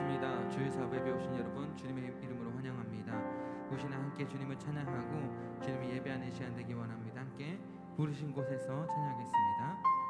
반갑습니다. 주일 사업에 배우신 여러분 주님의 이름으로 환영합니다. 오시나 함께 주님을 찬양하고 주님이 예배하는 시간 되기 원합니다. 함께 부르신 곳에서 찬양하겠습니다.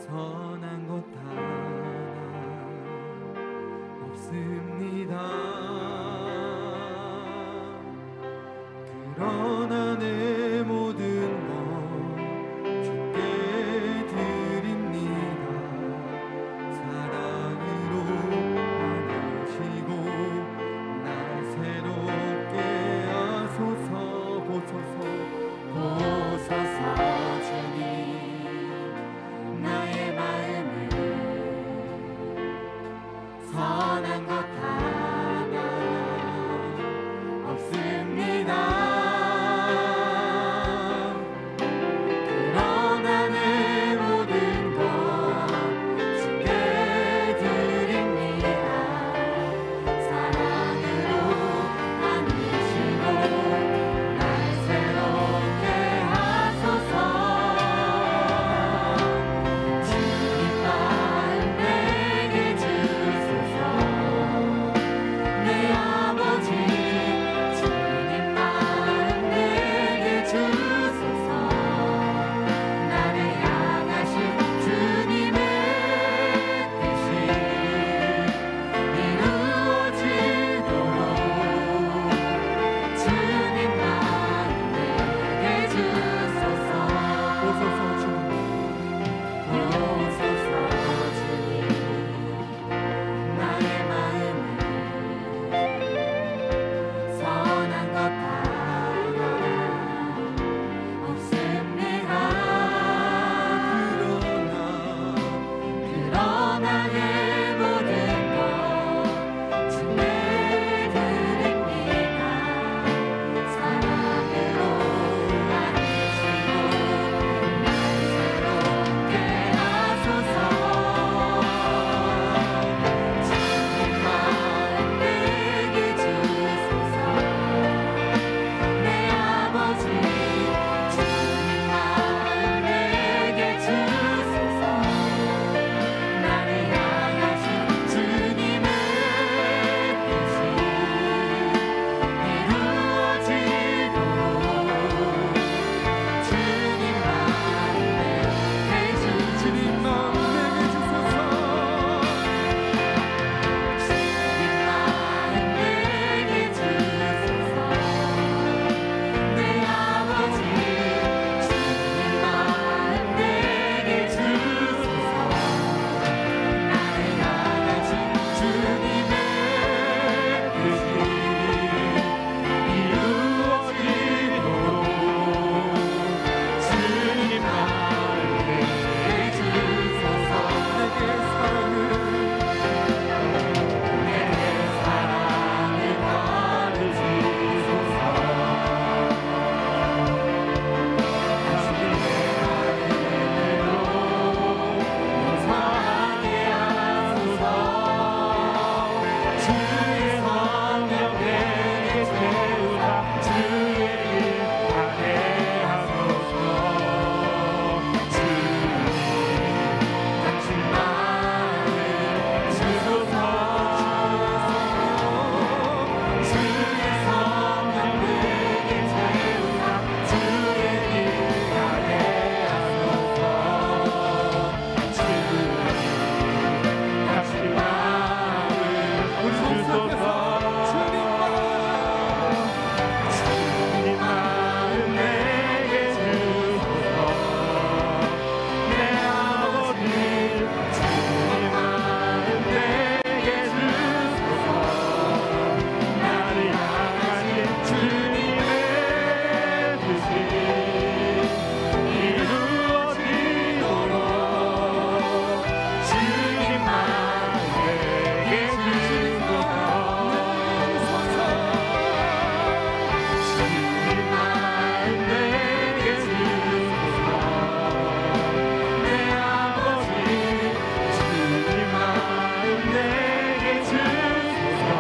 선한 것 하나 없습니다. 그러나 내 모든 것 주께 드립니다. 사랑으로 안으시고 날 새롭게 하소서. 보소서 주님, 나의 마음을 선한 것 하나 없습니다. 그러나 내 모든 것 주께 드립니다. 사랑으로 안으시고 날 새롭게 하소서. 주님 마음 내게 주소서. 내 아버지 주님 마음 내게 주소서. 나를 향하신 주님의 뜻이 이루어지도록 주님 마음 내게 주소서. 보소서 주님, 나의 마음을 선한 것 하나 없습니다. 그러나 내 모든 것 주께 드립니다. 사랑으로 안으시고 날 새롭게 하소서. 주님 마음 내게 주소서. 내 아버지 주님 마음 내게 주소서. 나를 향하신 주님의 뜻이 이루어지도록 주님 마음 내게 주소서. 주님 마음 내게 주소서. 주님 마음 내게 주소서. 내 아버지 주님 마음 내게 주소서. 나를 향하신 주님의 뜻이 이루어지도록 주님 마음 내게 주소서. 내게 사랑을 가르치소서. 당신의 마음으로 사랑해 하소서. 주의 성령 내게 채우사 주의 일 하게 하소서. 주님, 당신 마음을 주소서. 주의 성령 내게 채우사 주의 일 하게 하소서. 주님, 당신 마음을 주소서. 주님 마음 내게 주소서. 내 아버지 주님 마음 내게 주소서. 나를 향하신 주님의 뜻이 이루어지도록 주님 마음 내게 주소서. 주님 마음 내게 주소서. 내 아버지 주님 마음 내게 주소서.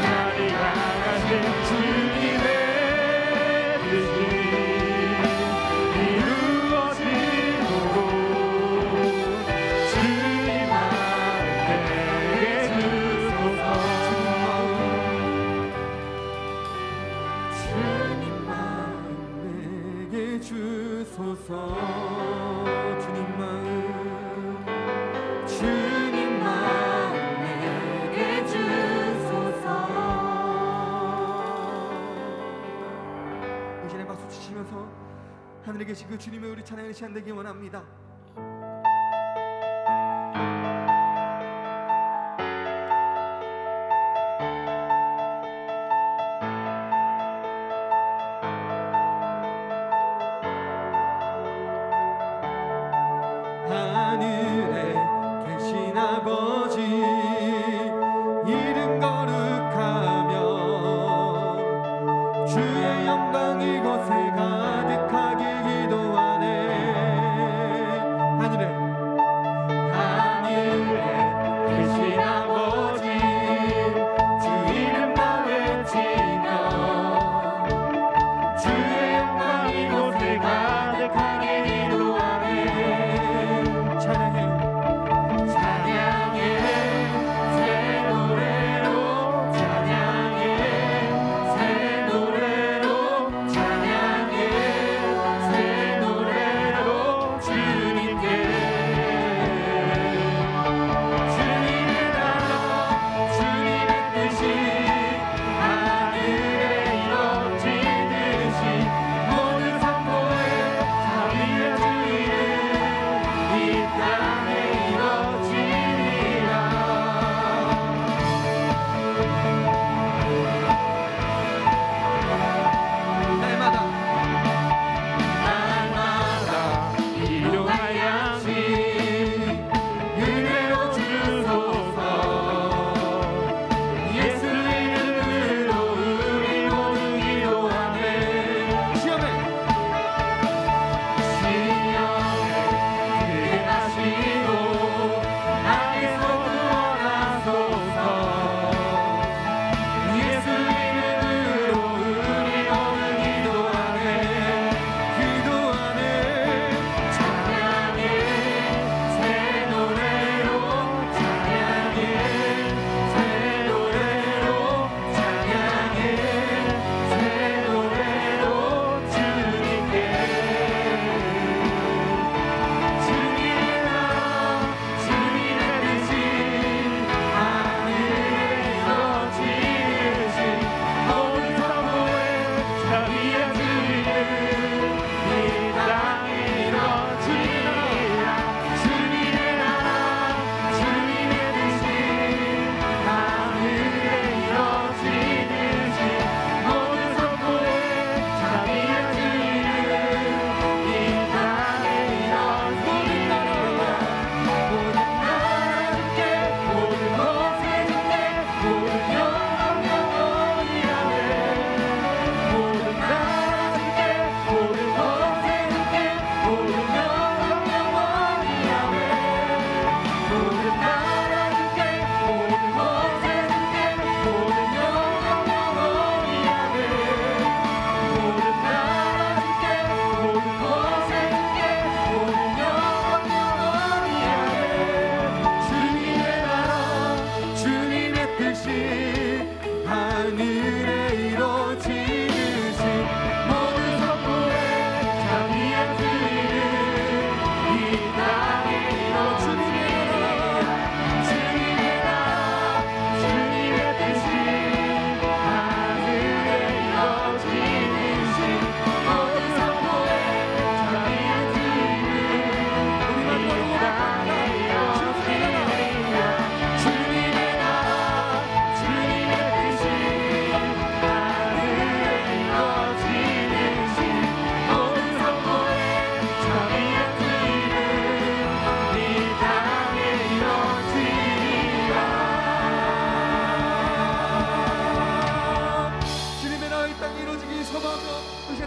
나를 향하신 주님의 뜻이 이루어지도록 주님 마음 내게 주소서. 주님 마음 내게 주소서. 주님 마음 당신의 박수 치시면서 하늘에 계신 그 주님의 우리 찬양하는 시간 되기 원합니다. 하늘에 계신 아버지 이름 거룩하며 주의 영광 이곳에 가득하게 기도하네. 하늘에 계신 아버지 주 이름만 외치며 주의 영광 이곳에 가득하게 기도하네.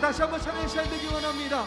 다시 한번 찬양의 시간 되기 원합니다.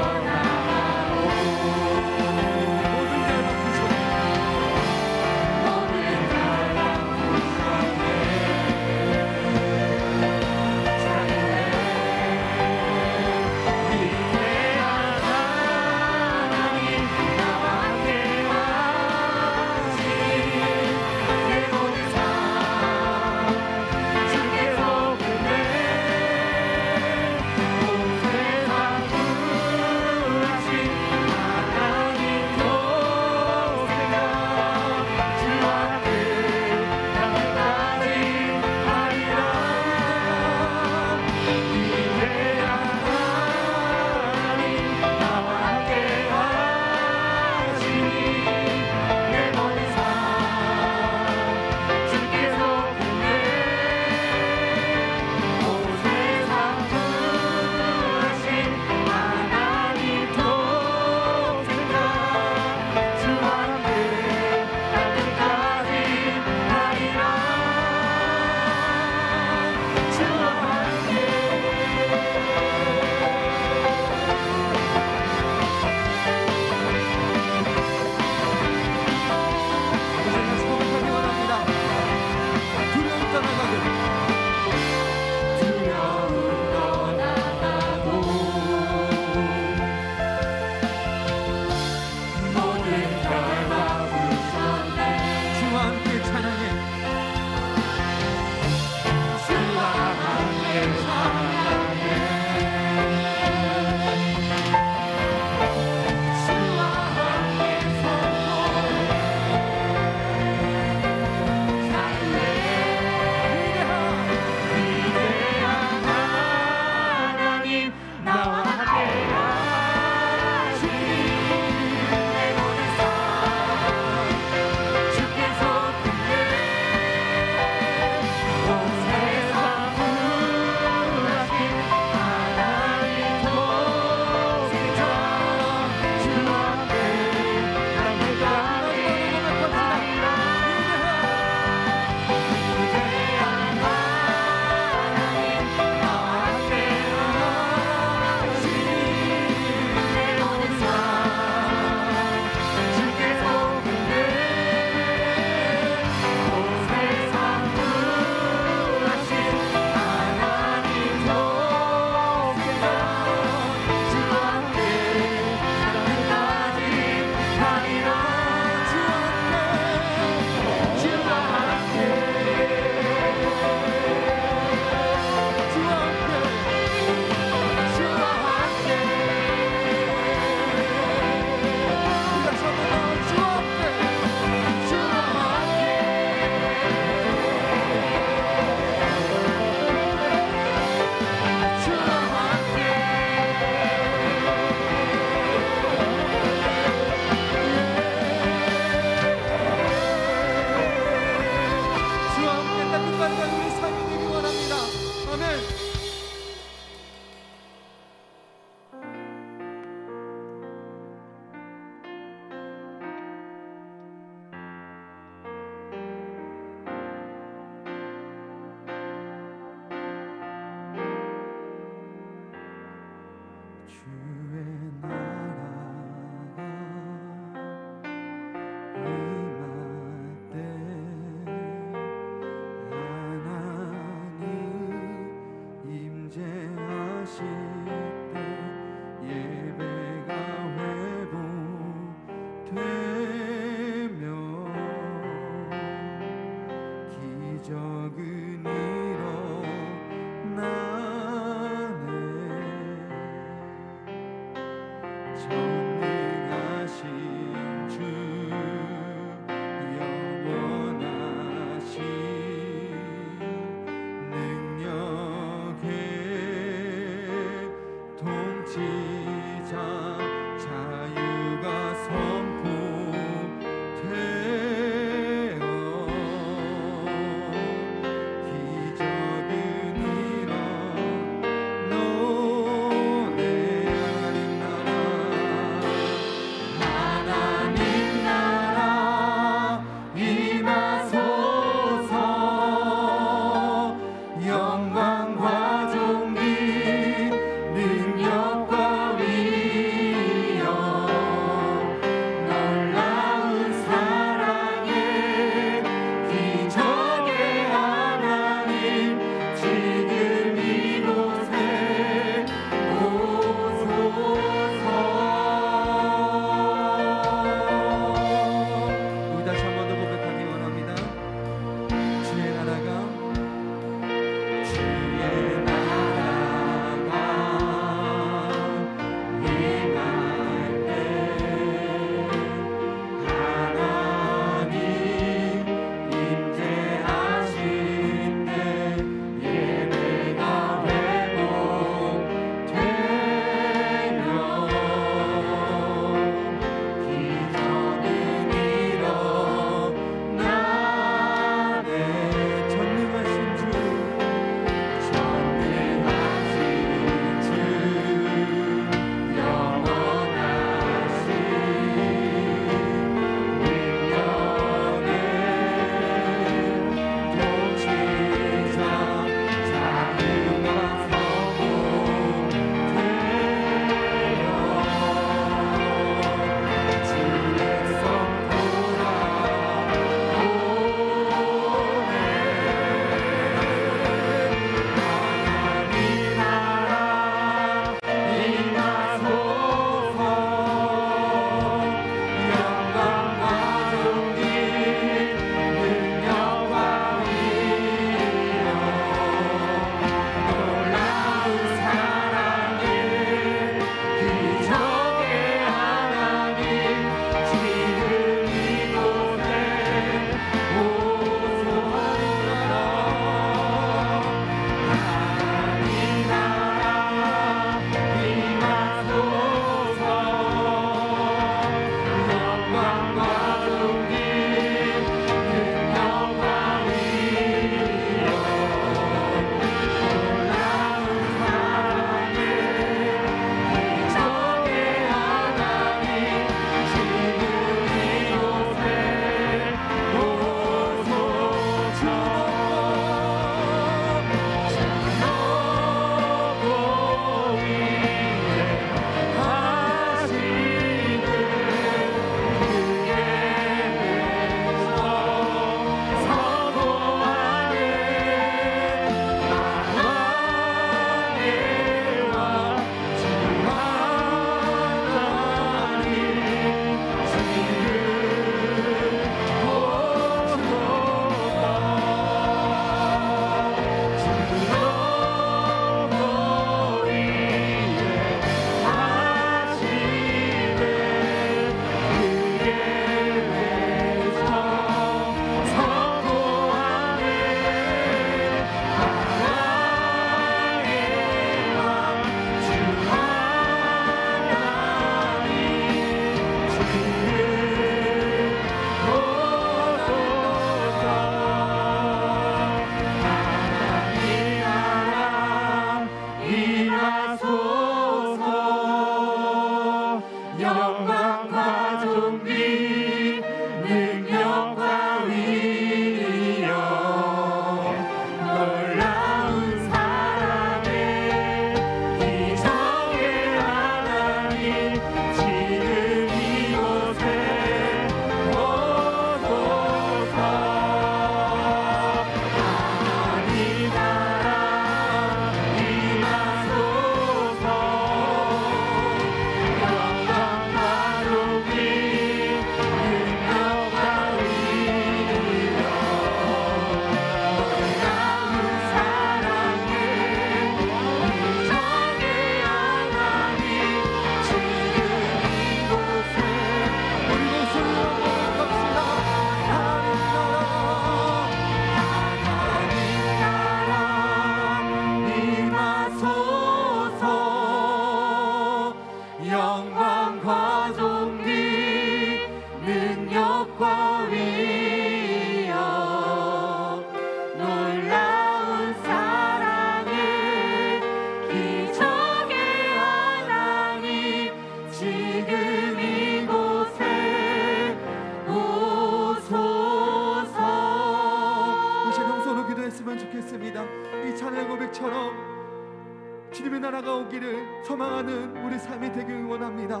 주님의 나라가 오기를 소망하는 우리 삶이 되길 원합니다.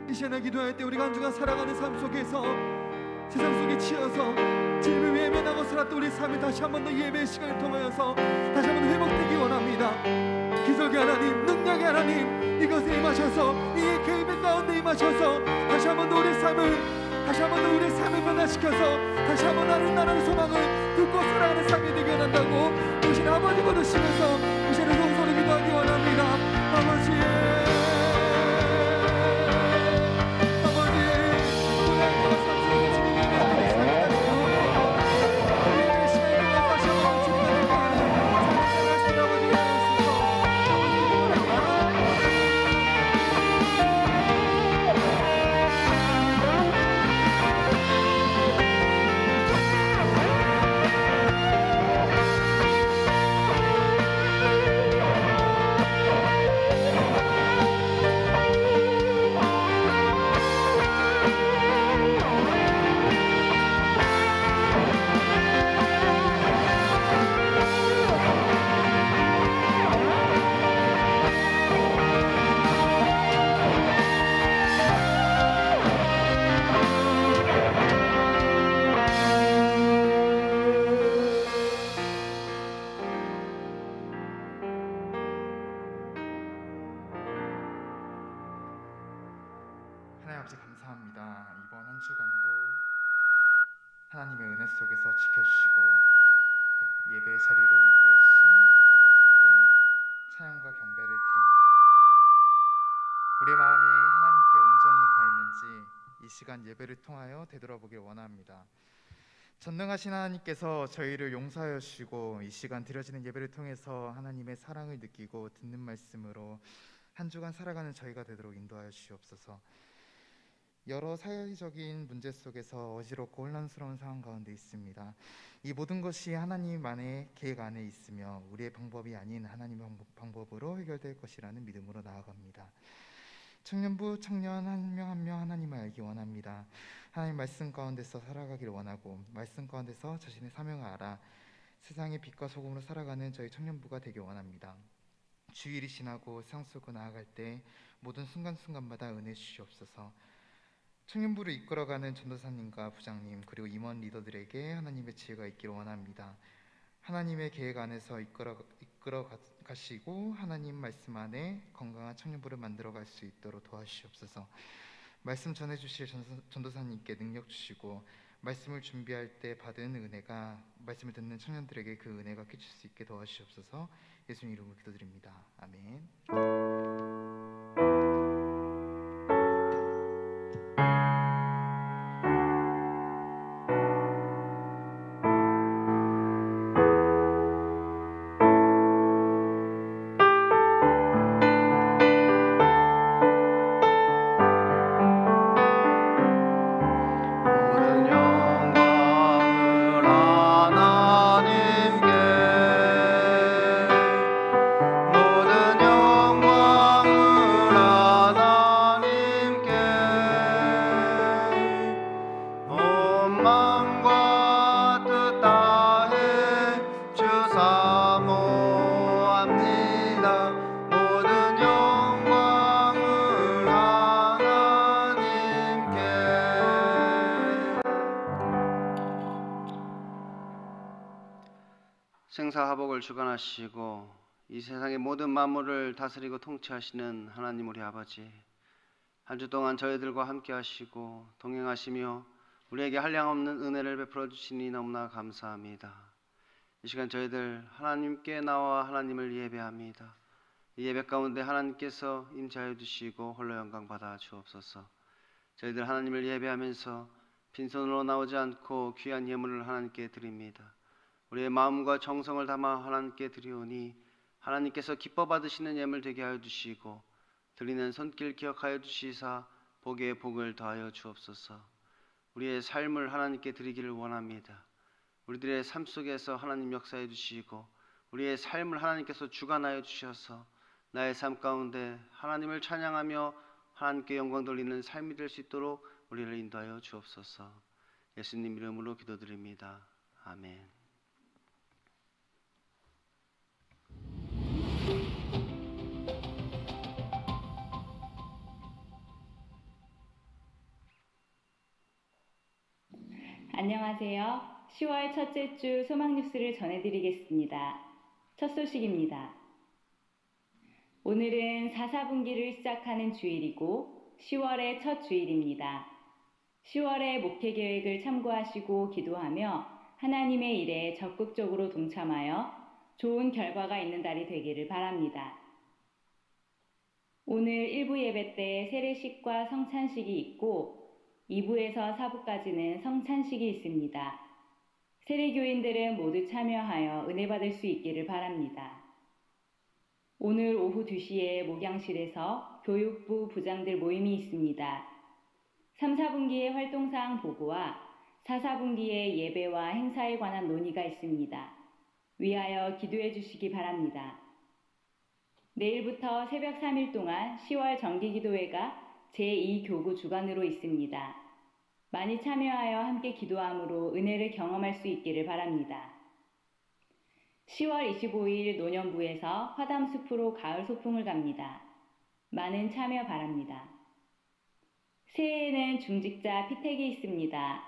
이 시간에 기도할 때 우리가 한 주간 살아가는 삶 속에서 세상 속에 치여서 주님을 외면하고 살았던 우리 삶이 다시 한 번 더 예배의 시간을 통하여서 다시 한 번 회복되기 원합니다. 기적의 하나님, 능력의 하나님, 이것에 임하셔서 이 계획 가운데 임하셔서 다시 한 번 더 우리 삶을 변화시켜서 다시 한 번 다른 나라의 소망을 듣고 살아가는 삶이 되게 원한다고 오신 아버지 거두시면서 이 시간에 성소로 기도하기 원합니다. 아버지, 하나님 아버지 감사합니다. 이번 한 주간도 하나님의 은혜 속에서 지켜주시고 예배의 자리로 인도해 주신 아버지께 찬양과 경배를 드립니다. 우리의 마음이 하나님께 온전히 가 있는지 이 시간 예배를 통하여 되돌아보길 원합니다. 전능하신 하나님께서 저희를 용서하여 주시고 이 시간 드려지는 예배를 통해서 하나님의 사랑을 느끼고 듣는 말씀으로 한 주간 살아가는 저희가 되도록 인도하여 주시옵소서. 여러 사회적인 문제 속에서 어지럽고 혼란스러운 상황 가운데 있습니다. 이 모든 것이 하나님만의 계획 안에 있으며 우리의 방법이 아닌 하나님의 방법으로 해결될 것이라는 믿음으로 나아갑니다. 청년부 청년 한 명 한 명 하나님을 알기 원합니다. 하나님 말씀 가운데서 살아가기를 원하고 말씀 가운데서 자신의 사명을 알아 세상의 빛과 소금으로 살아가는 저희 청년부가 되길 원합니다. 주일이 지나고 세상 속으로 나아갈 때 모든 순간순간마다 은혜 주시옵소서. 청년부를 이끌어가는 전도사님과 부장님 그리고 임원 리더들에게 하나님의 지혜가 있기를 원합니다. 하나님의 계획 안에서 이끌어 가시고 하나님 말씀 안에 건강한 청년부를 만들어갈 수 있도록 도와주시옵소서. 말씀 전해주실 전도사님께 능력 주시고 말씀을 준비할 때 받은 은혜가 말씀을 듣는 청년들에게 그 은혜가 끼칠 수 있게 도와주시옵소서. 예수님 이름으로 기도드립니다. 아멘. 생사화복을 주관하시고 이 세상의 모든 만물을 다스리고 통치하시는 하나님 우리 아버지, 한 주 동안 저희들과 함께 하시고 동행하시며 우리에게 한량없는 은혜를 베풀어 주시니 너무나 감사합니다. 이 시간 저희들 하나님께 나와 하나님을 예배합니다. 이 예배 가운데 하나님께서 임재하여 주시고 홀로 영광 받아 주옵소서. 저희들 하나님을 예배하면서 빈손으로 나오지 않고 귀한 예물을 하나님께 드립니다. 우리의 마음과 정성을 담아 하나님께 드리오니 하나님께서 기뻐 받으시는 예물 되게 하여 주시고 드리는 손길 기억하여 주시사 복에 복을 더하여 주옵소서. 우리의 삶을 하나님께 드리기를 원합니다. 우리들의 삶 속에서 하나님 역사해 주시고 우리의 삶을 하나님께서 주관하여 주셔서 나의 삶 가운데 하나님을 찬양하며 하나님께 영광 돌리는 삶이 될 수 있도록 우리를 인도하여 주옵소서. 예수님 이름으로 기도드립니다. 아멘. 안녕하세요. 10월 첫째 주 소망 뉴스를 전해드리겠습니다. 첫 소식입니다. 오늘은 4사분기를 시작하는 주일이고 10월의 첫 주일입니다. 10월의 목회 계획을 참고하시고 기도하며 하나님의 일에 적극적으로 동참하여 좋은 결과가 있는 달이 되기를 바랍니다. 오늘 1부 예배 때 세례식과 성찬식이 있고 2부에서 4부까지는 성찬식이 있습니다. 세례교인들은 모두 참여하여 은혜 받을 수 있기를 바랍니다. 오늘 오후 2시에 목양실에서 교육부 부장들 모임이 있습니다. 3, 4분기의 활동사항 보고와 4, 4분기의 예배와 행사에 관한 논의가 있습니다. 위하여 기도해 주시기 바랍니다. 내일부터 새벽 3일 동안 10월 정기기도회가 제2교구 주간으로 있습니다. 많이 참여하여 함께 기도함으로 은혜를 경험할 수 있기를 바랍니다. 10월 25일 노년부에서 화담숲으로 가을 소풍을 갑니다. 많은 참여 바랍니다. 새해에는 중직자 피택이 있습니다.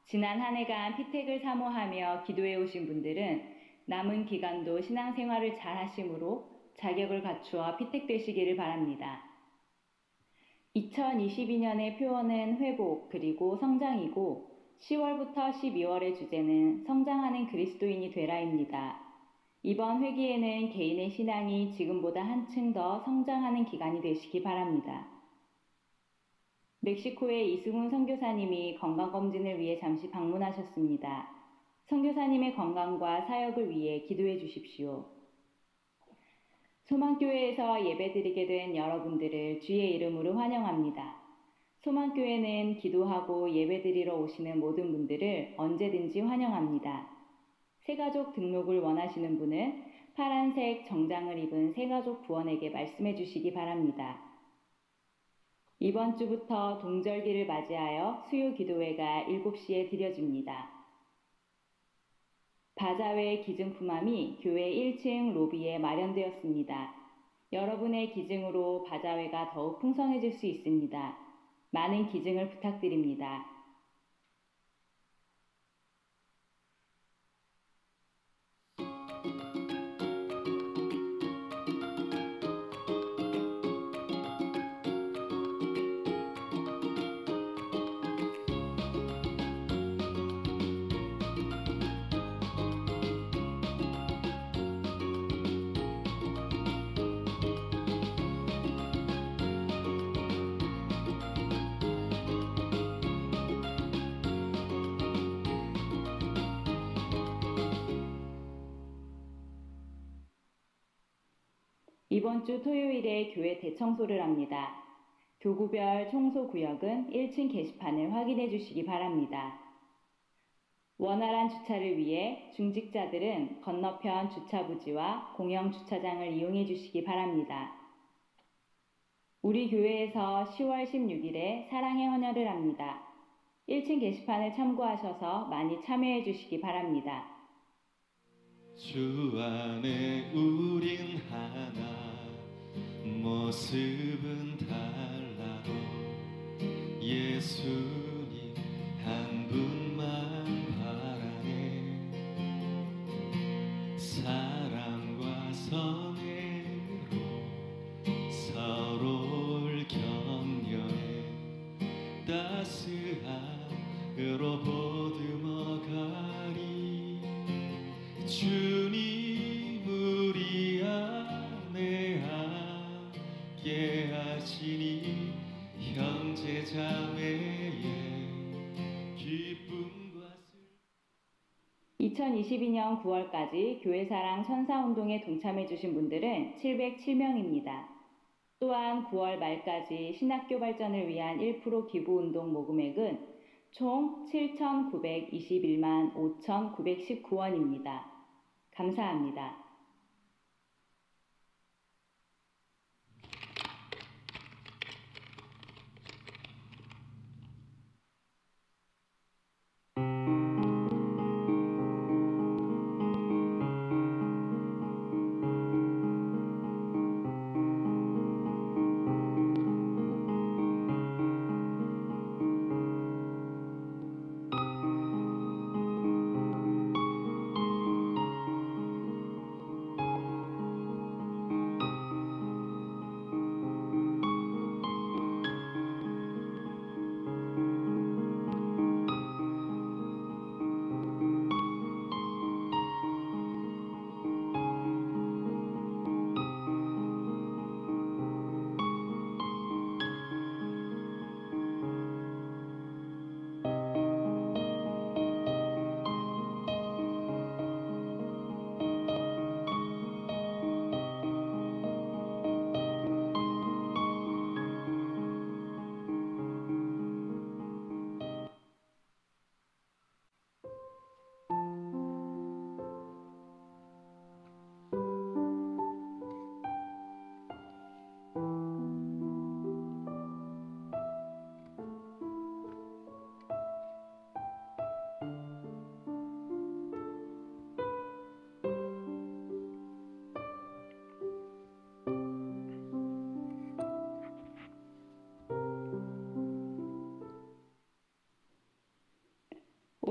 지난 한 해간 피택을 사모하며 기도해 오신 분들은 남은 기간도 신앙생활을 잘 하심으로 자격을 갖추어 피택되시기를 바랍니다. 2022년의 표어는 회복 그리고 성장이고 10월부터 12월의 주제는 성장하는 그리스도인이 되라입니다. 이번 회기에는 개인의 신앙이 지금보다 한층 더 성장하는 기간이 되시기 바랍니다. 멕시코의 이승훈 선교사님이 건강검진을 위해 잠시 방문하셨습니다. 선교사님의 건강과 사역을 위해 기도해 주십시오. 소망교회에서 예배드리게 된 여러분들을 주의 이름으로 환영합니다. 소망교회는 기도하고 예배드리러 오시는 모든 분들을 언제든지 환영합니다. 새가족 등록을 원하시는 분은 파란색 정장을 입은 새가족 부원에게 말씀해 주시기 바랍니다. 이번 주부터 동절기를 맞이하여 수요 기도회가 7시에 드려집니다. 바자회 기증품함이 교회 1층 로비에 마련되었습니다. 여러분의 기증으로 바자회가 더욱 풍성해질 수 있습니다. 많은 기증을 부탁드립니다. 이번 주 토요일에 교회 대청소를 합니다. 교구별 청소구역은 1층 게시판을 확인해 주시기 바랍니다. 원활한 주차를 위해 중직자들은 건너편 주차부지와 공영 주차장을 이용해 주시기 바랍니다. 우리 교회에서 10월 16일에 사랑의 헌혈을 합니다. 1층 게시판을 참고하셔서 많이 참여해 주시기 바랍니다. 주 안에 우린 하나 모습은 달라도 예수님 한 분만 바라네 사랑과 선애로 서로를 격려해 따스함으로 보듬어가리 주님 우리 안에 함께 하시니 형제 자매의 기쁨과 2022년 9월까지 교회사랑 천사운동에 동참해 주신 분들은 707명입니다. 또한 9월 말까지 신학교 발전을 위한 1% 기부운동 모금액은 총 7,921만 5,919원입니다. 감사합니다.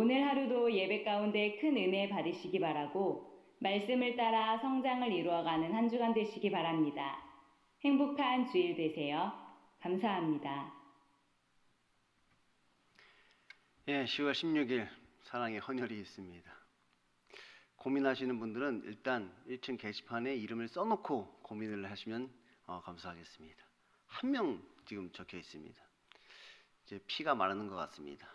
오늘 하루도 예배 가운데 큰 은혜 받으시기 바라고 말씀을 따라 성장을 이루어가는 한 주간 되시기 바랍니다. 행복한 주일 되세요. 감사합니다. 10월 16일 사랑의 헌혈이 있습니다. 고민하시는 분들은 일단 1층 게시판에 이름을 써놓고 고민을 하시면 감사하겠습니다. 한 명 지금 적혀 있습니다. 이제 피가 마르는 것 같습니다.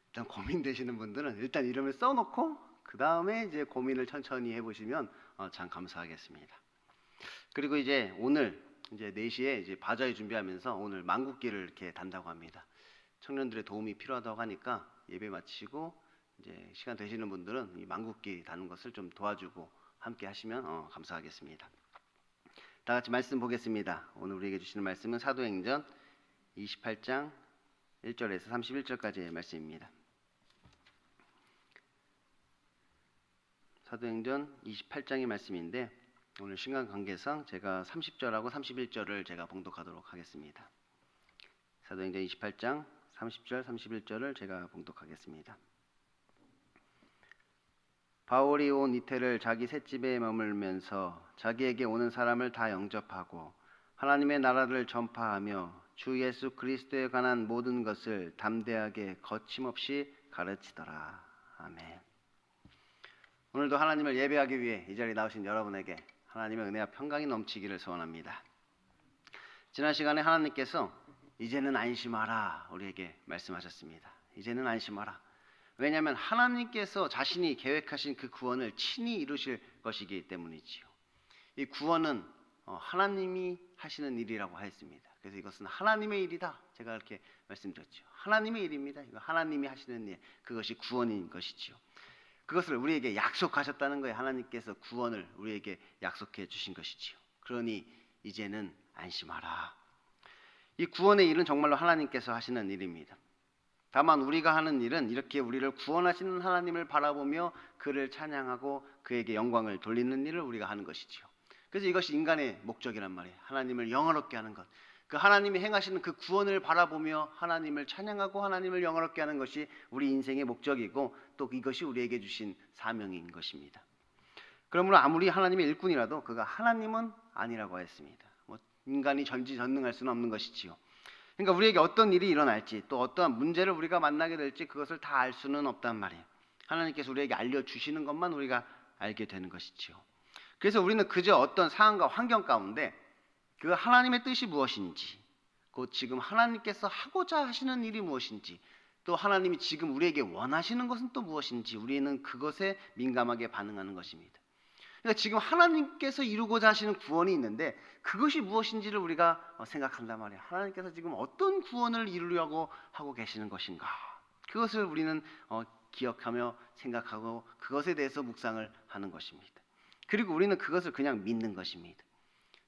일단 고민되시는 분들은 일단 이름을 써놓고 그 다음에 이제 고민을 천천히 해보시면 참 감사하겠습니다. 그리고 이제 오늘 이제 4시에 이제 바자회 준비하면서 오늘 만국기를 이렇게 단다고 합니다. 청년들의 도움이 필요하다고 하니까 예배 마치고 이제 시간 되시는 분들은 이 만국기 다는 것을 좀 도와주고 함께 하시면 감사하겠습니다. 다 같이 말씀 보겠습니다. 오늘 우리에게 주시는 말씀은 사도행전 28장 1절에서 31절까지의 말씀입니다. 사도행전 28장의 말씀인데 오늘 시간 관계상 제가 30절하고 31절을 제가 봉독하도록 하겠습니다. 사도행전 28장 30절, 31절을 제가 봉독하겠습니다. 바울이 온 이태를 자기 셋집에 머물면서 자기에게 오는 사람을 다 영접하고 하나님의 나라를 전파하며 주 예수 그리스도에 관한 모든 것을 담대하게 거침없이 가르치더라. 아멘. 오늘도 하나님을 예배하기 위해 이 자리에 나오신 여러분에게 하나님의 은혜와 평강이 넘치기를 소원합니다. 지난 시간에 하나님께서 이제는 안심하라 우리에게 말씀하셨습니다. 이제는 안심하라. 왜냐하면 하나님께서 자신이 계획하신 그 구원을 친히 이루실 것이기 때문이지요. 이 구원은 하나님이 하시는 일이라고 하였습니다. 그래서 이것은 하나님의 일이다. 제가 이렇게 말씀드렸죠. 하나님의 일입니다. 이거 하나님이 하시는 일, 그것이 구원인 것이지요. 그것을 우리에게 약속하셨다는 거예요. 하나님께서 구원을 우리에게 약속해 주신 것이지요. 그러니 이제는 안심하라. 이 구원의 일은 정말로 하나님께서 하시는 일입니다. 다만 우리가 하는 일은 이렇게 우리를 구원하시는 하나님을 바라보며 그를 찬양하고 그에게 영광을 돌리는 일을 우리가 하는 것이지요. 그래서 이것이 인간의 목적이란 말이에요. 하나님을 영화롭게 하는 것. 그 하나님이 행하시는 그 구원을 바라보며 하나님을 찬양하고 하나님을 영화롭게 하는 것이 우리 인생의 목적이고 또 이것이 우리에게 주신 사명인 것입니다. 그러므로 아무리 하나님의 일꾼이라도 그가 하나님은 아니라고 했습니다. 인간이 전지전능할 수는 없는 것이지요. 그러니까 우리에게 어떤 일이 일어날지 또 어떠한 문제를 우리가 만나게 될지 그것을 다 알 수는 없단 말이에요. 하나님께서 우리에게 알려주시는 것만 우리가 알게 되는 것이지요. 그래서 우리는 그저 어떤 상황과 환경 가운데 그 하나님의 뜻이 무엇인지, 곧 지금 하나님께서 하고자 하시는 일이 무엇인지, 또 하나님이 지금 우리에게 원하시는 것은 또 무엇인지 우리는 그것에 민감하게 반응하는 것입니다. 그러니까 지금 하나님께서 이루고자 하시는 구원이 있는데 그것이 무엇인지를 우리가 생각한단 말이에요. 하나님께서 지금 어떤 구원을 이루려고 하고 계시는 것인가, 그것을 우리는 기억하며 생각하고 그것에 대해서 묵상을 하는 것입니다. 그리고 우리는 그것을 그냥 믿는 것입니다.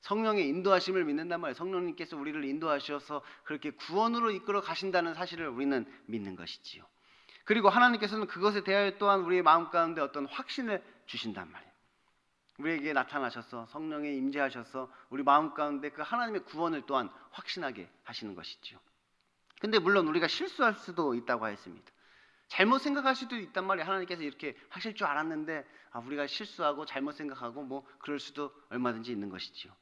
성령의 인도하심을 믿는단 말이에요. 성령님께서 우리를 인도하셔서 그렇게 구원으로 이끌어 가신다는 사실을 우리는 믿는 것이지요. 그리고 하나님께서는 그것에 대하여 또한 우리의 마음 가운데 어떤 확신을 주신단 말이에요. 우리에게 나타나셔서 성령에 임재하셔서 우리 마음 가운데 그 하나님의 구원을 또한 확신하게 하시는 것이지요. 근데 물론 우리가 실수할 수도 있다고 하였습니다. 잘못 생각할 수도 있단 말이에요. 하나님께서 이렇게 하실 줄 알았는데 우리가 실수하고 잘못 생각하고 그럴 수도 얼마든지 있는 것이지요.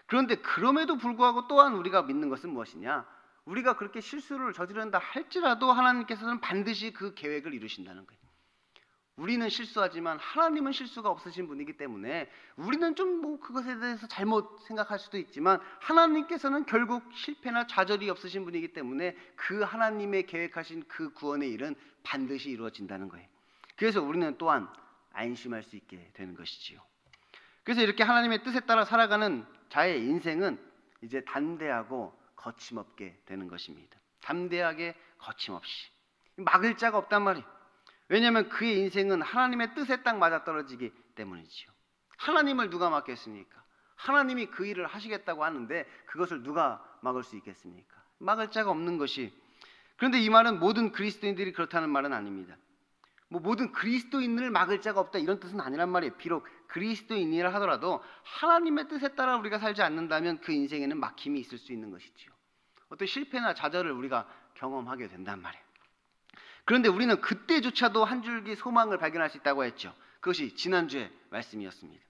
그런데 그럼에도 불구하고 또한 우리가 믿는 것은 무엇이냐? 우리가 그렇게 실수를 저지른다 할지라도 하나님께서는 반드시 그 계획을 이루신다는 거예요. 우리는 실수하지만 하나님은 실수가 없으신 분이기 때문에 우리는 좀 그것에 대해서 잘못 생각할 수도 있지만 하나님께서는 결국 실패나 좌절이 없으신 분이기 때문에 그 하나님의 계획하신 그 구원의 일은 반드시 이루어진다는 거예요. 그래서 우리는 또한 안심할 수 있게 되는 것이지요. 그래서 이렇게 하나님의 뜻에 따라 살아가는 자의 인생은 이제 담대하고 거침없게 되는 것입니다. 담대하게 거침없이 막을 자가 없단 말이에요. 왜냐하면 그의 인생은 하나님의 뜻에 딱 맞아떨어지기 때문이지요. 하나님을 누가 막겠습니까? 하나님이 그 일을 하시겠다고 하는데 그것을 누가 막을 수 있겠습니까? 막을 자가 없는 것이. 그런데 이 말은 모든 그리스도인들이 그렇다는 말은 아닙니다. 모든 그리스도인을 막을 자가 없다 이런 뜻은 아니란 말이에요. 비록 그리스도인이라 하더라도 하나님의 뜻에 따라 우리가 살지 않는다면 그 인생에는 막힘이 있을 수 있는 것이지요. 어떤 실패나 좌절을 우리가 경험하게 된단 말이에요. 그런데 우리는 그때조차도 한 줄기 소망을 발견할 수 있다고 했죠. 그것이 지난주의 말씀이었습니다.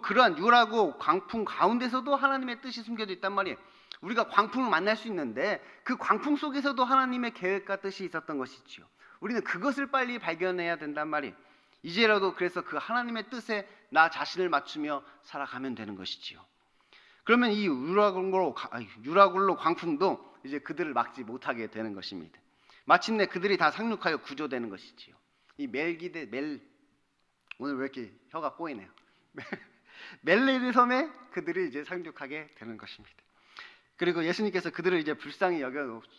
그러한 유라고 광풍 가운데서도 하나님의 뜻이 숨겨져 있단 말이에요. 우리가 광풍을 만날 수 있는데 그 광풍 속에서도 하나님의 계획과 뜻이 있었던 것이지요. 우리는 그것을 빨리 발견해야 된단 말이에요. 이제라도 그래서 그 하나님의 뜻에 나 자신을 맞추며 살아가면 되는 것이지요. 그러면 이 유라굴로 광풍도 이제 그들을 막지 못하게 되는 것입니다. 마침내 그들이 다 상륙하여 구조되는 것이지요. 이 오늘 왜 이렇게 혀가 꼬이네요. 멜레리 섬에 그들이 이제 상륙하게 되는 것입니다. 그리고 예수님께서 그들을 이제 불쌍히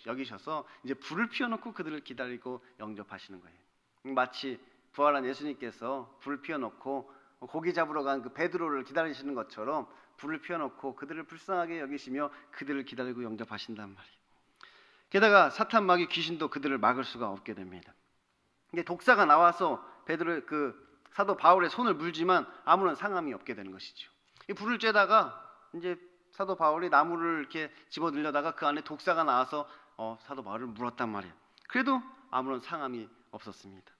여기셔서 이제 불을 피워놓고 그들을 기다리고 영접하시는 거예요. 마치 부활한 예수님께서 불을 피워놓고 고기 잡으러 간 그 베드로를 기다리시는 것처럼 불을 피워놓고 그들을 불쌍하게 여기시며 그들을 기다리고 영접하신단 말이에요. 게다가 사탄 마귀 귀신도 그들을 막을 수가 없게 됩니다. 이게 독사가 나와서 베드로 사도 바울의 손을 물지만 아무런 상함이 없게 되는 것이죠. 이 불을 쬐다가 이제 사도 바울이 나무를 이렇게 집어 늘려다가 그 안에 독사가 나와서 사도 바울을 물었단 말이에요. 그래도 아무런 상함이 없었습니다.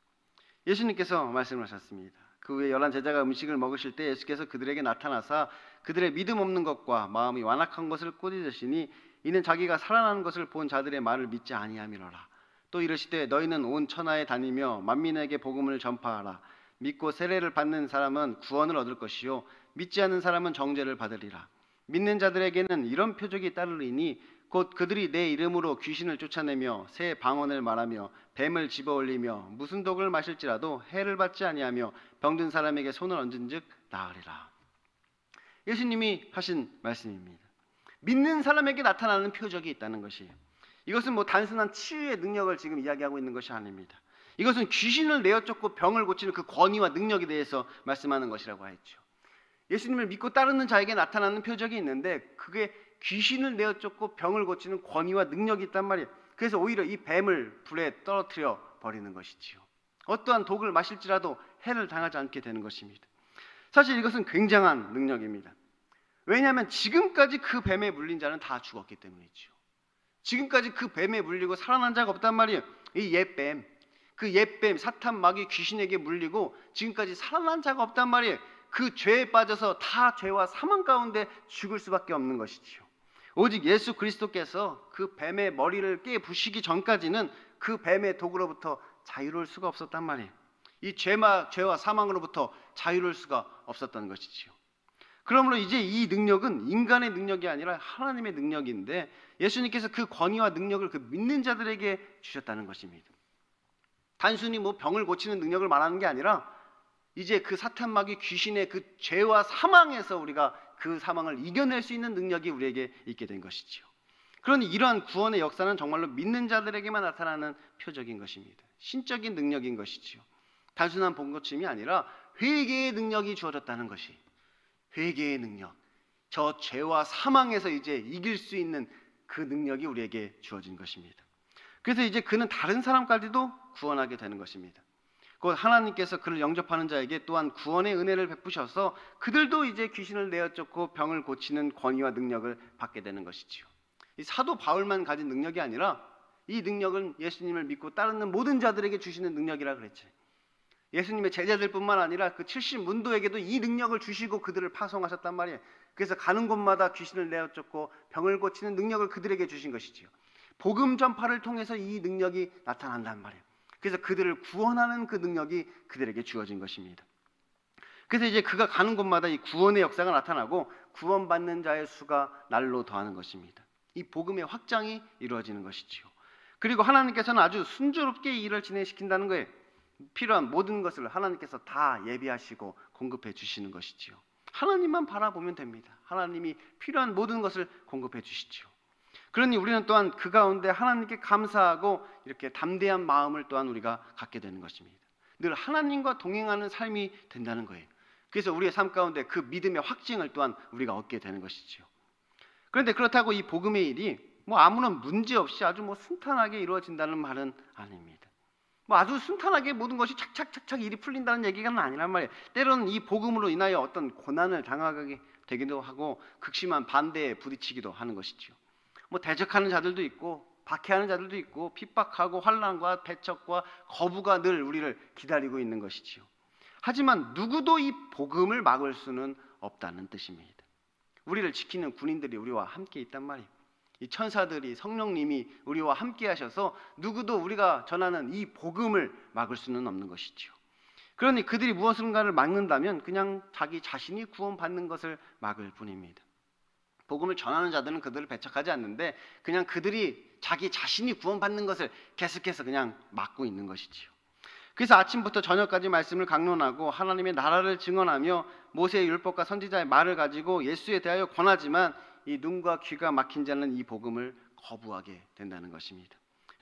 예수님께서 말씀을 하셨습니다. 그 후에 11 제자가 음식을 먹으실 때 예수께서 그들에게 나타나사 그들의 믿음 없는 것과 마음이 완악한 것을 꾸짖으시니 이는 자기가 살아나는 것을 본 자들의 말을 믿지 아니함이로라. 또 이르시되 너희는 온 천하에 다니며 만민에게 복음을 전파하라. 믿고 세례를 받는 사람은 구원을 얻을 것이요 믿지 않는 사람은 정죄를 받으리라. 믿는 자들에게는 이런 표적이 따르리니 곧 그들이 내 이름으로 귀신을 쫓아내며 새 방언을 말하며 뱀을 집어올리며 무슨 독을 마실지라도 해를 받지 아니하며 병든 사람에게 손을 얹은즉 나으리라. 예수님이 하신 말씀입니다. 믿는 사람에게 나타나는 표적이 있다는 것이에요. 이것은 단순한 치유의 능력을 지금 이야기하고 있는 것이 아닙니다. 이것은 귀신을 내어쫓고 병을 고치는 그 권위와 능력에 대해서 말씀하는 것이라고 했죠. 예수님을 믿고 따르는 자에게 나타나는 표적이 있는데 그게 귀신을 내어쫓고 병을 고치는 권위와 능력이 있단 말이에요. 그래서 오히려 이 뱀을 불에 떨어뜨려 버리는 것이지요. 어떠한 독을 마실지라도 해를 당하지 않게 되는 것입니다. 사실 이것은 굉장한 능력입니다. 왜냐하면 지금까지 그 뱀에 물린 자는 다 죽었기 때문이죠. 지금까지 그 뱀에 물리고 살아난 자가 없단 말이에요. 이 옛뱀, 그 옛뱀 사탄 마귀 귀신에게 물리고 지금까지 살아난 자가 없단 말이에요. 그 죄에 빠져서 다 죄와 사망 가운데 죽을 수밖에 없는 것이지요. 오직 예수 그리스도께서 그 뱀의 머리를 깨부시기 전까지는 그 뱀의 독으로부터 자유로울 수가 없었단 말이에요. 이 죄와 사망으로부터 자유로울 수가 없었던 것이지요. 그러므로 이제 이 능력은 인간의 능력이 아니라 하나님의 능력인데 예수님께서 그 권위와 능력을 그 믿는 자들에게 주셨다는 것입니다. 단순히 병을 고치는 능력을 말하는 게 아니라 이제 그 사탄 마귀 귀신의 그 죄와 사망에서 우리가 그 사망을 이겨낼 수 있는 능력이 우리에게 있게 된 것이지요. 그러니 이러한 구원의 역사는 정말로 믿는 자들에게만 나타나는 표적인 것입니다. 신적인 능력인 것이지요. 단순한 본고침이 아니라 회개의 능력이 주어졌다는 것이, 회개의 능력, 저 죄와 사망에서 이제 이길 수 있는 그 능력이 우리에게 주어진 것입니다. 그래서 이제 그는 다른 사람까지도 구원하게 되는 것입니다. 곧 하나님께서 그를 영접하는 자에게 또한 구원의 은혜를 베푸셔서 그들도 이제 귀신을 내어쫓고 병을 고치는 권위와 능력을 받게 되는 것이지요. 이 사도 바울만 가진 능력이 아니라 이 능력은 예수님을 믿고 따르는 모든 자들에게 주시는 능력이라 그랬죠. 예수님의 제자들뿐만 아니라 그 70문도에게도 이 능력을 주시고 그들을 파송하셨단 말이에요. 그래서 가는 곳마다 귀신을 내어쫓고 병을 고치는 능력을 그들에게 주신 것이지요. 복음 전파를 통해서 이 능력이 나타난단 말이에요. 그래서 그들을 구원하는 그 능력이 그들에게 주어진 것입니다. 그래서 이제 그가 가는 곳마다 이 구원의 역사가 나타나고 구원받는 자의 수가 날로 더하는 것입니다. 이 복음의 확장이 이루어지는 것이지요. 그리고 하나님께서는 아주 순조롭게 이 일을 진행시킨다는 거예요. 필요한 모든 것을 하나님께서 다 예비하시고 공급해 주시는 것이지요. 하나님만 바라보면 됩니다. 하나님이 필요한 모든 것을 공급해 주시지요. 그러니 우리는 또한 그 가운데 하나님께 감사하고 이렇게 담대한 마음을 또한 우리가 갖게 되는 것입니다. 늘 하나님과 동행하는 삶이 된다는 거예요. 그래서 우리의 삶 가운데 그 믿음의 확증을 또한 우리가 얻게 되는 것이죠. 그런데 그렇다고 이 복음의 일이 아무런 문제 없이 아주 순탄하게 이루어진다는 말은 아닙니다. 아주 순탄하게 모든 것이 착착착착 일이 풀린다는 얘기가 아니란 말이에요. 때로는 이 복음으로 인하여 어떤 고난을 당하게 되기도 하고 극심한 반대에 부딪히기도 하는 것이죠. 대적하는 자들도 있고 박해하는 자들도 있고 핍박하고 환난과 배척과 거부가 늘 우리를 기다리고 있는 것이지요. 하지만 누구도 이 복음을 막을 수는 없다는 뜻입니다. 우리를 지키는 군인들이 우리와 함께 있단 말이에요. 이 천사들이, 성령님이 우리와 함께 하셔서 누구도 우리가 전하는 이 복음을 막을 수는 없는 것이지요. 그러니 그들이 무엇인가를 막는다면 그냥 자기 자신이 구원받는 것을 막을 뿐입니다. 복음을 전하는 자들은 그들을 배척하지 않는데 그냥 그들이 자기 자신이 구원받는 것을 계속해서 그냥 막고 있는 것이지요. 그래서 아침부터 저녁까지 말씀을 강론하고 하나님의 나라를 증언하며 모세의 율법과 선지자의 말을 가지고 예수에 대하여 권하지만 이 눈과 귀가 막힌 자는 이 복음을 거부하게 된다는 것입니다.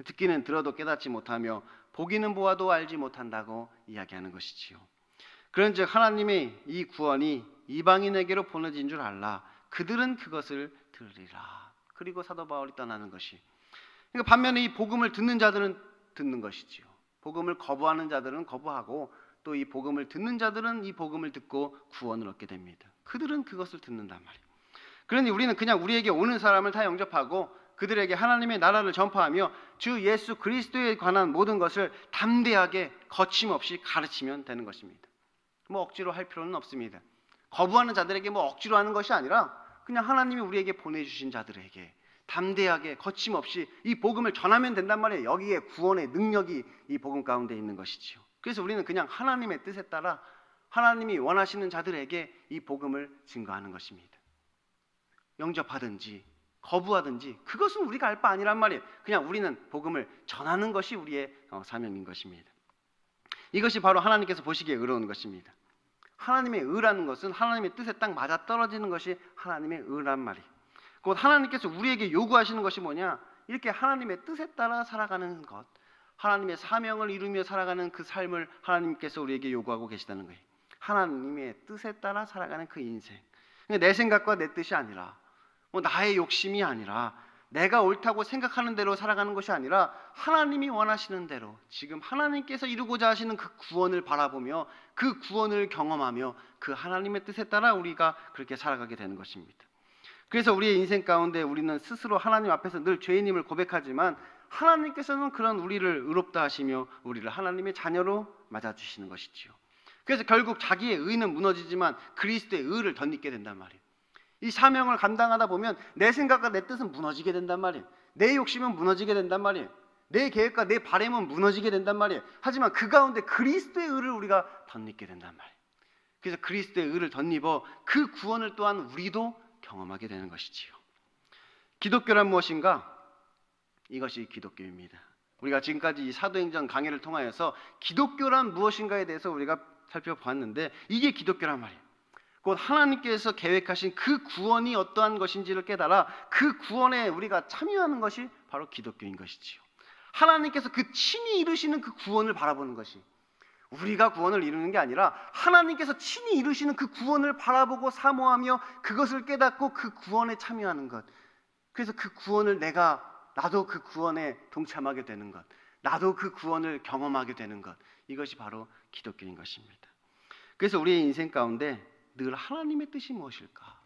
듣기는 들어도 깨닫지 못하며 보기는 보아도 알지 못한다고 이야기하는 것이지요. 그런즉 하나님의 이 구원이 이방인에게로 보내진 줄 알라. 그들은 그것을 들으리라. 그리고 사도 바울이 떠나는 것이. 그러니까 반면에 이 복음을 듣는 자들은 듣는 것이지요. 복음을 거부하는 자들은 거부하고 또 이 복음을 듣는 자들은 이 복음을 듣고 구원을 얻게 됩니다. 그들은 그것을 듣는단 말이에요. 그러니 우리는 그냥 우리에게 오는 사람을 다 영접하고 그들에게 하나님의 나라를 전파하며 주 예수 그리스도에 관한 모든 것을 담대하게 거침없이 가르치면 되는 것입니다. 뭐 억지로 할 필요는 없습니다. 거부하는 자들에게 뭐 억지로 하는 것이 아니라 그냥 하나님이 우리에게 보내주신 자들에게 담대하게 거침없이 이 복음을 전하면 된단 말이에요. 여기에 구원의 능력이 이 복음 가운데 있는 것이지요. 그래서 우리는 그냥 하나님의 뜻에 따라 하나님이 원하시는 자들에게 이 복음을 증거하는 것입니다. 영접하든지 거부하든지 그것은 우리가 알 바 아니란 말이에요. 그냥 우리는 복음을 전하는 것이 우리의 사명인 것입니다. 이것이 바로 하나님께서 보시기에 의로운 것입니다. 하나님의 의라는 것은 하나님의 뜻에 딱 맞아떨어지는 것이 하나님의 의란 말이에요. 곧 하나님께서 우리에게 요구하시는 것이 뭐냐? 이렇게 하나님의 뜻에 따라 살아가는 것, 하나님의 사명을 이루며 살아가는 그 삶을 하나님께서 우리에게 요구하고 계시다는 거예요. 하나님의 뜻에 따라 살아가는 그 인생. 내 생각과 내 뜻이 아니라 뭐 나의 욕심이 아니라 내가 옳다고 생각하는 대로 살아가는 것이 아니라 하나님이 원하시는 대로 지금 하나님께서 이루고자 하시는 그 구원을 바라보며 그 구원을 경험하며 그 하나님의 뜻에 따라 우리가 그렇게 살아가게 되는 것입니다. 그래서 우리의 인생 가운데 우리는 스스로 하나님 앞에서 늘 죄인임을 고백하지만 하나님께서는 그런 우리를 의롭다 하시며 우리를 하나님의 자녀로 맞아주시는 것이지요. 그래서 결국 자기의 의는 무너지지만 그리스도의 의를 덧입게 된단 말이에요. 이 사명을 감당하다 보면 내 생각과 내 뜻은 무너지게 된단 말이에요. 내 욕심은 무너지게 된단 말이에요. 내 계획과 내 바람은 무너지게 된단 말이에요. 하지만 그 가운데 그리스도의 의를 우리가 덧입게 된단 말이에요. 그래서 그리스도의 의를 덧입어 그 구원을 또한 우리도 경험하게 되는 것이지요. 기독교란 무엇인가? 이것이 기독교입니다. 우리가 지금까지 이 사도행전 강해를 통하여서 기독교란 무엇인가에 대해서 우리가 살펴보았는데 이게 기독교란 말이에요. 곧 하나님께서 계획하신 그 구원이 어떠한 것인지를 깨달아 그 구원에 우리가 참여하는 것이 바로 기독교인 것이지요. 하나님께서 그 친히 이루시는 그 구원을 바라보는 것이 우리가 구원을 이루는 게 아니라 하나님께서 친히 이루시는 그 구원을 바라보고 사모하며 그것을 깨닫고 그 구원에 참여하는 것. 그래서 그 구원을 나도 그 구원에 동참하게 되는 것, 나도 그 구원을 경험하게 되는 것, 이것이 바로 기독교인 것입니다. 그래서 우리의 인생 가운데 늘 하나님의 뜻이 무엇일까?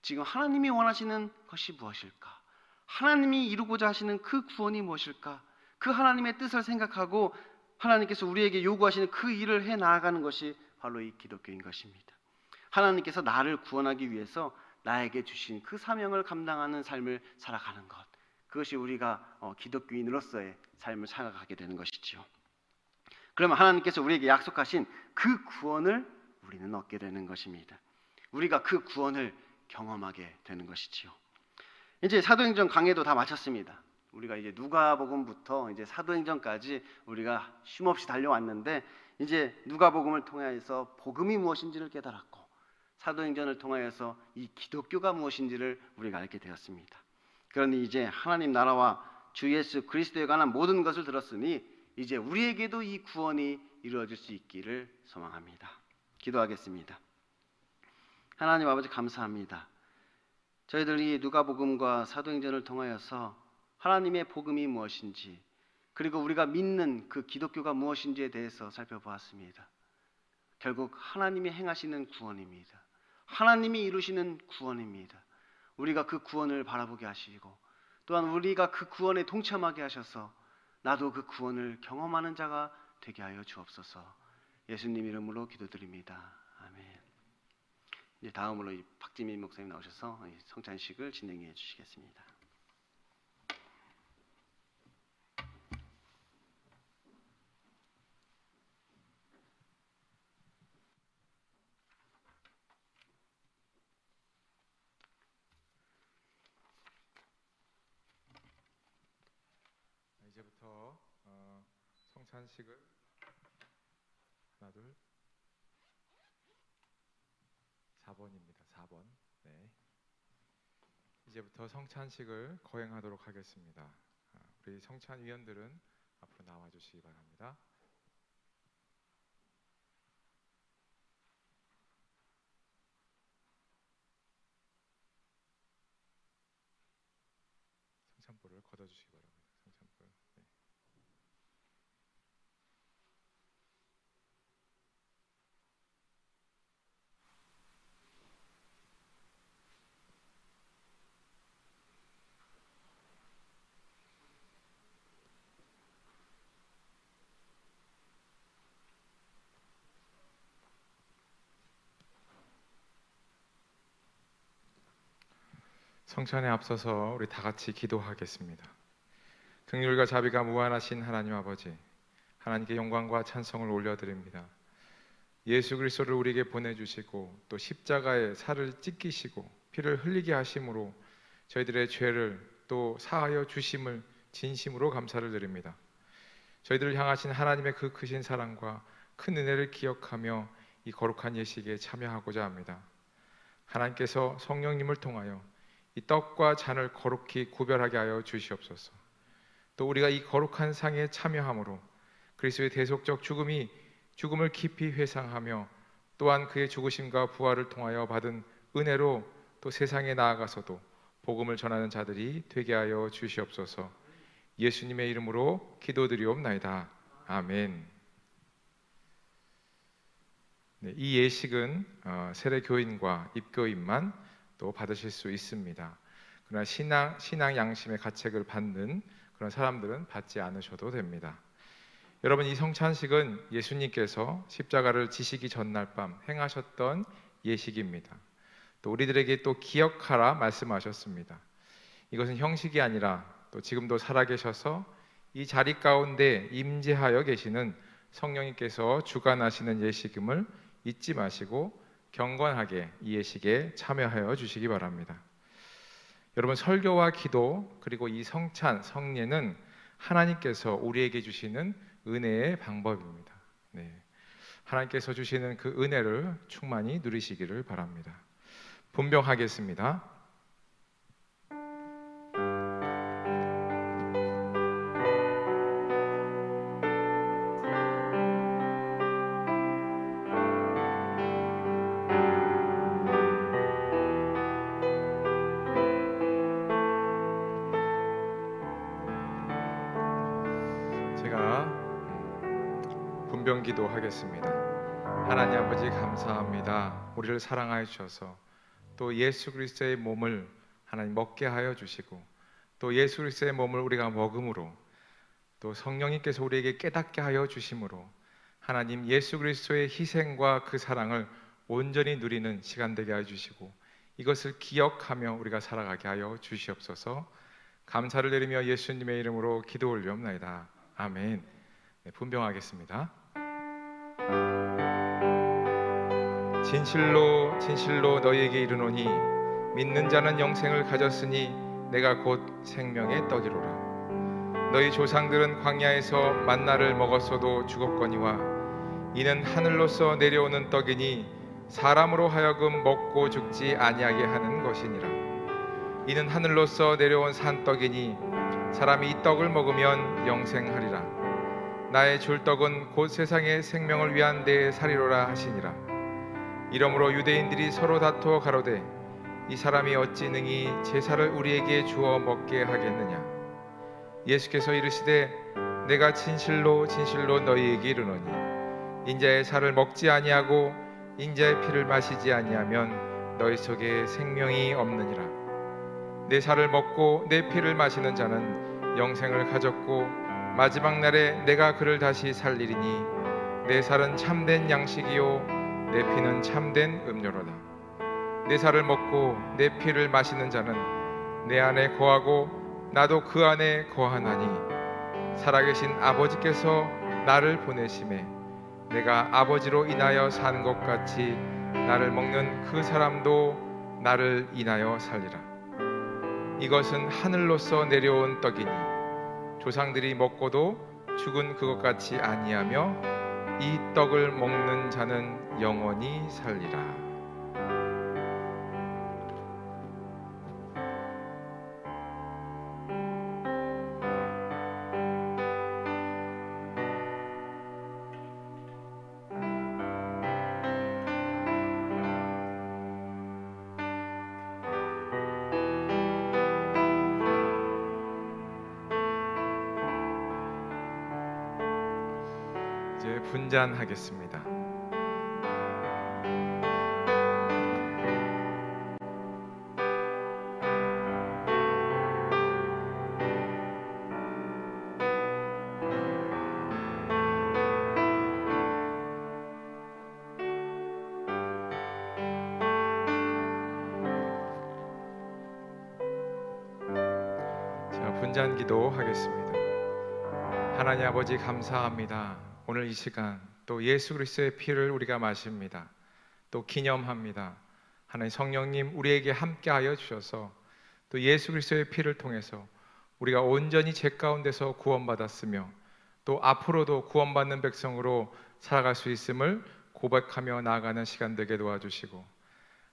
지금 하나님이 원하시는 것이 무엇일까? 하나님이 이루고자 하시는 그 구원이 무엇일까? 그 하나님의 뜻을 생각하고 하나님께서 우리에게 요구하시는 그 일을 해 나아가는 것이 바로 이 기독교인 것입니다. 하나님께서 나를 구원하기 위해서 나에게 주신 그 사명을 감당하는 삶을 살아가는 것, 그것이 우리가 기독교인으로서의 삶을 살아가게 되는 것이지요. 그러면 하나님께서 우리에게 약속하신 그 구원을 우리는 얻게 되는 것입니다. 우리가 그 구원을 경험하게 되는 것이지요. 이제 사도행전 강해도 다 마쳤습니다. 우리가 이제 누가복음부터 이제 사도행전까지 우리가 쉼없이 달려왔는데 이제 누가복음을 통해서 복음이 무엇인지를 깨달았고 사도행전을 통하여서 이 기독교가 무엇인지를 우리가 알게 되었습니다. 그러니 이제 하나님 나라와 주 예수 그리스도에 관한 모든 것을 들었으니 이제 우리에게도 이 구원이 이루어질 수 있기를 소망합니다. 기도하겠습니다. 하나님 아버지 감사합니다. 저희들이 누가복음과 사도행전을 통하여서 하나님의 복음이 무엇인지 그리고 우리가 믿는 그 기독교가 무엇인지에 대해서 살펴보았습니다. 결국 하나님이 행하시는 구원입니다. 하나님이 이루시는 구원입니다. 우리가 그 구원을 바라보게 하시고 또한 우리가 그 구원에 동참하게 하셔서 나도 그 구원을 경험하는 자가 되게 하여 주옵소서. 예수님 이름으로 기도드립니다. 아멘. 이제 다음으로 박지민 목사님 나오셔서 성찬식을 진행해 주시겠습니다. 이제부터 성찬식을 하나 둘 4번입니다. 4번. 네. 이제부터 성찬식을 거행하도록 하겠습니다. 우리 성찬위원들은 앞으로 나와 주시기 바랍니다. 성찬불을 걷어 주시기 바랍니다. 성찬불. 네. 성찬에 앞서서 우리 다 같이 기도하겠습니다. 긍휼과 자비가 무한하신 하나님 아버지, 하나님께 영광과 찬송을 올려드립니다. 예수 그리스도를 우리에게 보내주시고 또 십자가에 살을 찢기시고 피를 흘리게 하심으로 저희들의 죄를 또 사하여 주심을 진심으로 감사를 드립니다. 저희들을 향하신 하나님의 그 크신 사랑과 큰 은혜를 기억하며 이 거룩한 예식에 참여하고자 합니다. 하나님께서 성령님을 통하여 이 떡과 잔을 거룩히 구별하게 하여 주시옵소서. 또 우리가 이 거룩한 상에 참여함으로 그리스도의 대속적 죽음을 깊이 회상하며 또한 그의 죽으심과 부활을 통하여 받은 은혜로 또 세상에 나아가서도 복음을 전하는 자들이 되게 하여 주시옵소서. 예수님의 이름으로 기도드리옵나이다. 아멘. 네, 이 예식은 세례교인과 입교인만 또 받으실 수 있습니다. 그러나 신앙 양심의 가책을 받는 그런 사람들은 받지 않으셔도 됩니다. 여러분, 이 성찬식은 예수님께서 십자가를 지시기 전날 밤 행하셨던 예식입니다. 또 우리들에게 또 기억하라 말씀하셨습니다. 이것은 형식이 아니라 또 지금도 살아계셔서 이 자리 가운데 임재하여 계시는 성령님께서 주관하시는 예식임을 잊지 마시고 경건하게 이 예식에 참여하여 주시기 바랍니다. 여러분, 설교와 기도 그리고 이 성찬, 성례는 하나님께서 우리에게 주시는 은혜의 방법입니다. 네. 하나님께서 주시는 그 은혜를 충만히 누리시기를 바랍니다. 분명하겠습니다. 분별기도 하겠습니다. 하나님 아버지 감사합니다. 우리를 사랑하여 주셔서 또 예수 그리스도의 몸을 하나님 먹게 하여 주시고 또 예수 그리스도의 몸을 우리가 먹음으로 또 성령님께서 우리에게 깨닫게 하여 주심으로 하나님 예수 그리스도의 희생과 그 사랑을 온전히 누리는 시간 되게 하여 주시고 이것을 기억하며 우리가 살아가게 하여 주시옵소서. 감사를 드리며 예수님의 이름으로 기도 올리옵나이다. 아멘. 네, 분병하겠습니다. 진실로 진실로 너희에게 이르노니 믿는 자는 영생을 가졌으니 내가 곧 생명의 떡이로라. 너희 조상들은 광야에서 만나를 먹었어도 죽었거니와 이는 하늘로서 내려오는 떡이니 사람으로 하여금 먹고 죽지 아니하게 하는 것이니라. 이는 하늘로서 내려온 산떡이니 사람이 이 떡을 먹으면 영생하리라. 나의 줄 떡은 곧 세상의 생명을 위한 내 살이로라 하시니라. 이러므로 유대인들이 서로 다투어 가로되 이 사람이 어찌 능히 제사를 우리에게 주어 먹게 하겠느냐. 예수께서 이르시되 내가 진실로 진실로 너희에게 이르노니 인자의 살을 먹지 아니하고 인자의 피를 마시지 아니하면 너희 속에 생명이 없느니라. 내 살을 먹고 내 피를 마시는 자는 영생을 가졌고 마지막 날에 내가 그를 다시 살리리니 내 살은 참된 양식이요 내 피는 참된 음료로다. 내 살을 먹고 내 피를 마시는 자는 내 안에 거하고 나도 그 안에 거하나니 살아계신 아버지께서 나를 보내심에 내가 아버지로 인하여 사는 것 같이 나를 먹는 그 사람도 나를 인하여 살리라. 이것은 하늘로서 내려온 떡이니 조상들이 먹고도 죽은 그것 같이 아니하며 이 떡을 먹는 자는 영원히 살리라. 이제 분잔하겠습니다. 자, 분잔기도 하겠습니다. 하나님 아버지 감사합니다. 오늘 이 시간 또 예수 그리스도의 피를 우리가 마십니다. 또 기념합니다. 하나님 성령님 우리에게 함께하여 주셔서 또 예수 그리스도의 피를 통해서 우리가 온전히 죄 가운데서 구원받았으며 또 앞으로도 구원받는 백성으로 살아갈 수 있음을 고백하며 나아가는 시간 되게 도와주시고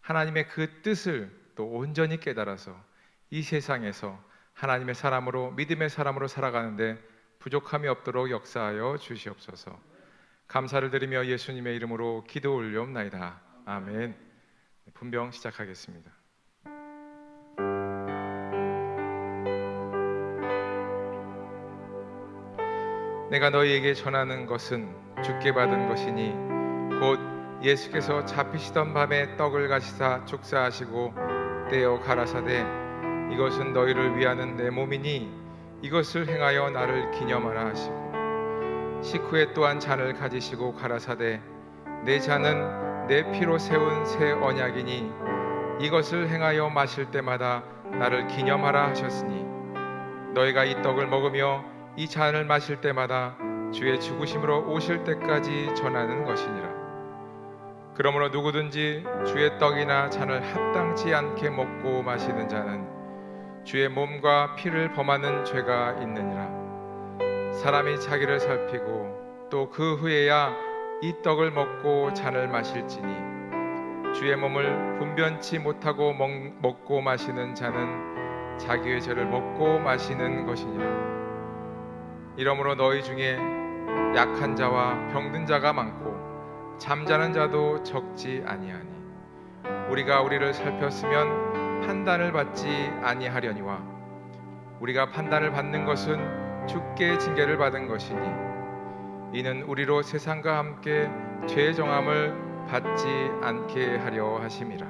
하나님의 그 뜻을 또 온전히 깨달아서 이 세상에서 하나님의 사람으로 믿음의 사람으로 살아가는데 부족함이 없도록 역사하여 주시옵소서. 감사를 드리며 예수님의 이름으로 기도 올려옵나이다. 아멘. 분병 시작하겠습니다. 내가 너희에게 전하는 것은 주께 받은 것이니 곧 예수께서 잡히시던 밤에 떡을 가시사 축사하시고 떼어 가라사대 이것은 너희를 위하는 내 몸이니 이것을 행하여 나를 기념하라 하시고 식후에 또한 잔을 가지시고 가라사대 내 잔은 내 피로 세운 새 언약이니 이것을 행하여 마실 때마다 나를 기념하라 하셨으니 너희가 이 떡을 먹으며 이 잔을 마실 때마다 주의 죽으심으로 오실 때까지 전하는 것이니라. 그러므로 누구든지 주의 떡이나 잔을 합당치 않게 먹고 마시는 자는 주의 몸과 피를 범하는 죄가 있느니라. 사람이 자기를 살피고 또 그 후에야 이 떡을 먹고 잔을 마실지니 주의 몸을 분변치 못하고 먹고 마시는 자는 자기의 죄를 먹고 마시는 것이니라. 이러므로 너희 중에 약한 자와 병든 자가 많고 잠자는 자도 적지 아니하니 우리가 우리를 살폈으면 판단을 받지 아니하려니와 우리가 판단을 받는 것은 주께 징계를 받은 것이니 이는 우리로 세상과 함께 죄의 정함을 받지 않게 하려 하심이라.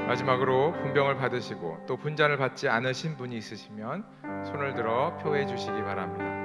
마지막으로 분병을 받으시고 또 분잔을 받지 않으신 분이 있으시면 손을 들어 표해 주시기 바랍니다.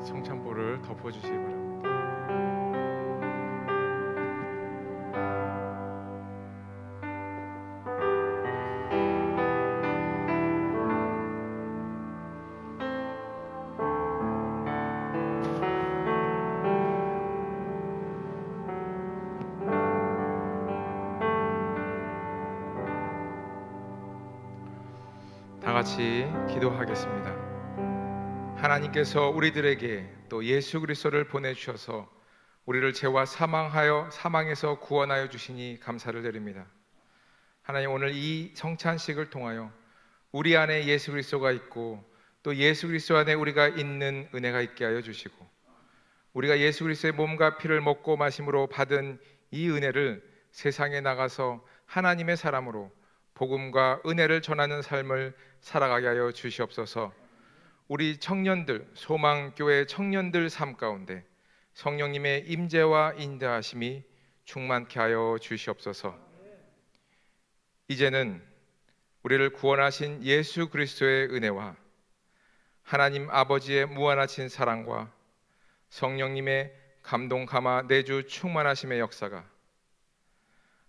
성찬볼을 덮어주시기 바랍니다. 다 같이 기도하겠습니다. 하나님께서 우리들에게 또 예수 그리스도를 보내주셔서 우리를 죄와 사망에서 구원하여 주시니 감사를 드립니다. 하나님, 오늘 이 성찬식을 통하여 우리 안에 예수 그리스도가 있고 또 예수 그리스도 안에 우리가 있는 은혜가 있게 하여 주시고, 우리가 예수 그리스도의 몸과 피를 먹고 마심으로 받은 이 은혜를 세상에 나가서 하나님의 사람으로 복음과 은혜를 전하는 삶을 살아가게 하여 주시옵소서. 우리 청년들, 소망교회 청년들 삶 가운데 성령님의 임재와 인도하심이 충만케 하여 주시옵소서. 이제는 우리를 구원하신 예수 그리스도의 은혜와 하나님 아버지의 무한하신 사랑과 성령님의 감동 감화 내주 충만하심의 역사가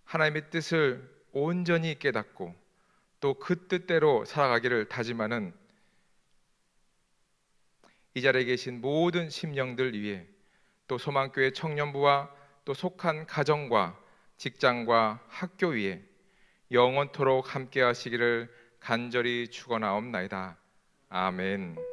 하나님의 뜻을 온전히 깨닫고 또 그 뜻대로 살아가기를 다짐하는 이 자리에 계신 모든 심령들 위해, 또 소망교회 청년부와 또 속한 가정과 직장과 학교 위에 영원토록 함께 하시기를 간절히 축원하옵나이다. 아멘.